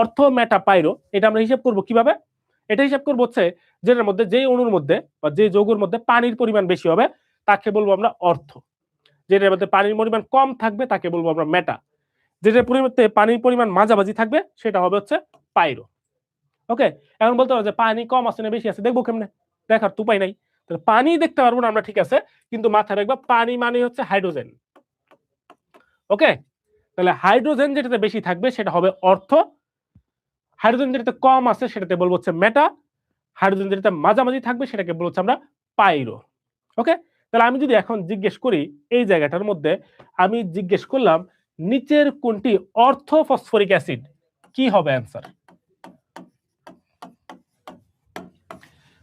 অর্থ মেটা পাইরো এটা আমরা হিসাব করব কিভাবে? এটা হিসাব করব হচ্ছে যেটার মধ্যে যেই অণুর মধ্যে বা যে যৌগের মধ্যে পানির পরিমাণ বেশি হবে তাকে বলবো আমরা অর্থ, যেটার মধ্যে পানির পরিমাণ কম থাকবে তাকে বলবো আমরা মেটা, যেটার পরিবর্তে পানির পরিমাণ মাঝামাঝি থাকবে সেটা হবে হচ্ছে পাইরো। ওকে, এখন বলতে হবে যে পানি কম আছে না বেশি আছে দেখবো কেমনে? দেখার তো উপায় নাই। তাহলে পানি দেখতে পারবো না আমরা, ঠিক আছে, কিন্তু মাথায় রাখবা পানি মানে হচ্ছে হাইড্রোজেন। ওকে, তাহলে হাইড্রোজেন যেটাতে বেশি থাকবে সেটা হবে অর্থ, হাইড্রোজেন যেটাতে কম আছে সেটাতে বলবো হচ্ছে মেটা, হাইড্রোজেন যেটাতে মাঝামাঝি থাকবে সেটাকে বলবো হচ্ছে আমরা পাইরো। ওকে, তাহলে আমি যদি এখন জিজ্ঞেস করি এই জায়গাটার মধ্যে আমি জিজ্ঞেস করলাম নিচের কোনটি অর্থ ফসফরিক অ্যাসিড, কি হবে অ্যান্সার?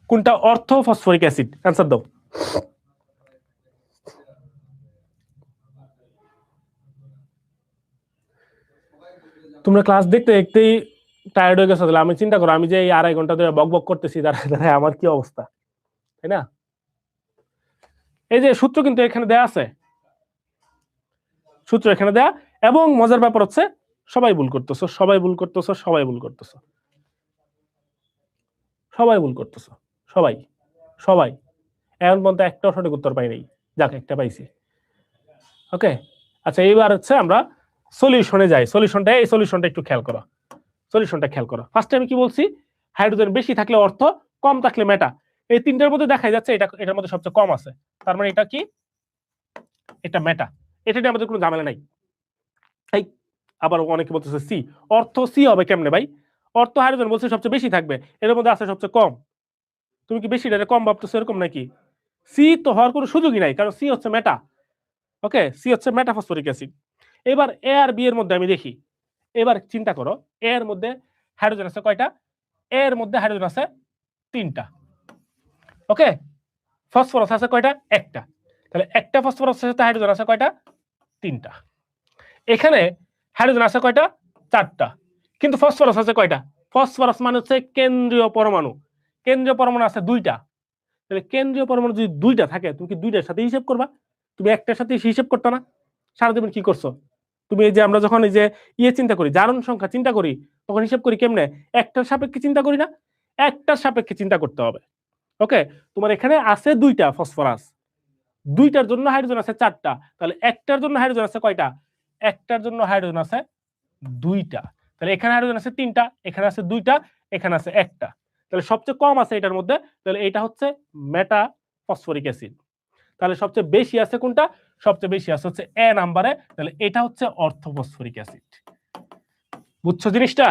কোনটা অর্থ ফসফরিক অ্যাসিড? অ্যান্সার দাও। তোমরা ক্লাস দেখতে দেখতেই টায়ার্ড হয়ে গেছো, তাহলে আমি চিন্তা করো আমি যে এই 2.5 ঘন্টা ধরে বক বক করতেছি তারা আমার কি অবস্থা, তাই না? এই যে সূত্র কিন্তু এখানে দেয়া আছে, সূত্র এখানে দেয়া, এবং মজার ব্যাপার হচ্ছে সবাই ভুল করতেছো, সবাই ভুল করতেছো, সবাই ভুল করতেছো, সবাই ভুল করতেছো, সবাই সবাই এখন পর্যন্ত একটাও সঠিক উত্তর পাই নাই, যাক একটা পাইছি। ওকে, আচ্ছা এইবার হচ্ছে আমরা সলিউশনে যাই। এই সলিউশনটা একটু খেয়াল করো, সলিউশনটা খেয়াল করো। ফার্স্টে আমি কি বলছি? হাইড্রোজেন বেশি থাকলে অর্থ, কম থাকলে মেটা। এই তিনটার মধ্যে দেখা যাচ্ছে এটার মধ্যে সবচেয়ে কম আছে, তার মানে এটা কি? এটা মেটা। এটা নিয়ে আমাদের কোনো ঝামেলা নাই। এই আবার অনেকে বলতেছে সি, অর্থ সি হবে কেমনে ভাই? অর্থ হাইড্রোজেন বলছে সবচেয়ে বেশি থাকবে, এর মধ্যে আছে সবচেয়ে কম, তুমি কি বেশি কম ভাবতেছো এরকম নাকি? সি তো হওয়ার কোনো সুযোগই নাই, কারণ সি হচ্ছে মেটা। ওকে, সি হচ্ছে মেটা ফসফরিক অ্যাসিড। এবার এ আর বি এর মধ্যে আমি দেখি, এবার চিন্তা করো এ এর মধ্যে হাইড্রোজেন আছে কয়টা? এর মধ্যে হাইড্রোজেন আছে 3টা। ওকে, ফসফরাস আছে কয়টা? একটা। তাহলে একটা ফসফরাসের সাথে হাইড্রোজেন আছে কয়টা? 3টা। এখানে হাইড্রোজেন আছে কয়টা? 4টা। কিন্তু ফসফরাস আছে কয়টা? ফসফরাস মানে হচ্ছে কেন্দ্রীয় পরমাণু, কেন্দ্রীয় পরমাণু আছে 2টা। তাহলে কেন্দ্রীয় পরমাণু যদি 2টা থাকে তুমি কি 2টার সাথে হিসাব করবা? তুমি একটার সাথে হিসাব করতে না? সারা জীবন কি করছো তুমি? এই যে আমরা যখন এই যে চিন্তা করি, জারণ সংখ্যা চিন্তা করি, তখন হিসাব করি কেমনে? একটার সাপেক্ষে চিন্তা করি না? একটার সাপেক্ষে চিন্তা করতে হবে। ওকে, তোমার এখানে আছে 2টা ফসফরাস, 2টার জন্য হাইড্রোজেন আছে 4টা, তাহলে একটার জন্য হাইড্রোজেন আছে কয়টা? একটার জন্য হাইড্রোজেন আছে 2টা। তাহলে এখানে হাইড্রোজেন আছে 3টা, এখানে আছে 2টা, এখানে আছে একটা। তাহলে সবচেয়ে কম আছে এটার মধ্যে, তাহলে এটা হচ্ছে মেটা ফসফরিক অ্যাসিড। তাহলে সবচেয়ে বেশি আছে কোনটা? সবচেয়ে বেশি আছে হচ্ছে এ নাম্বারে, তাহলে এটা হচ্ছে অর্থ ফসফরিক অ্যাসিড। বুঝছো জিনিসটা?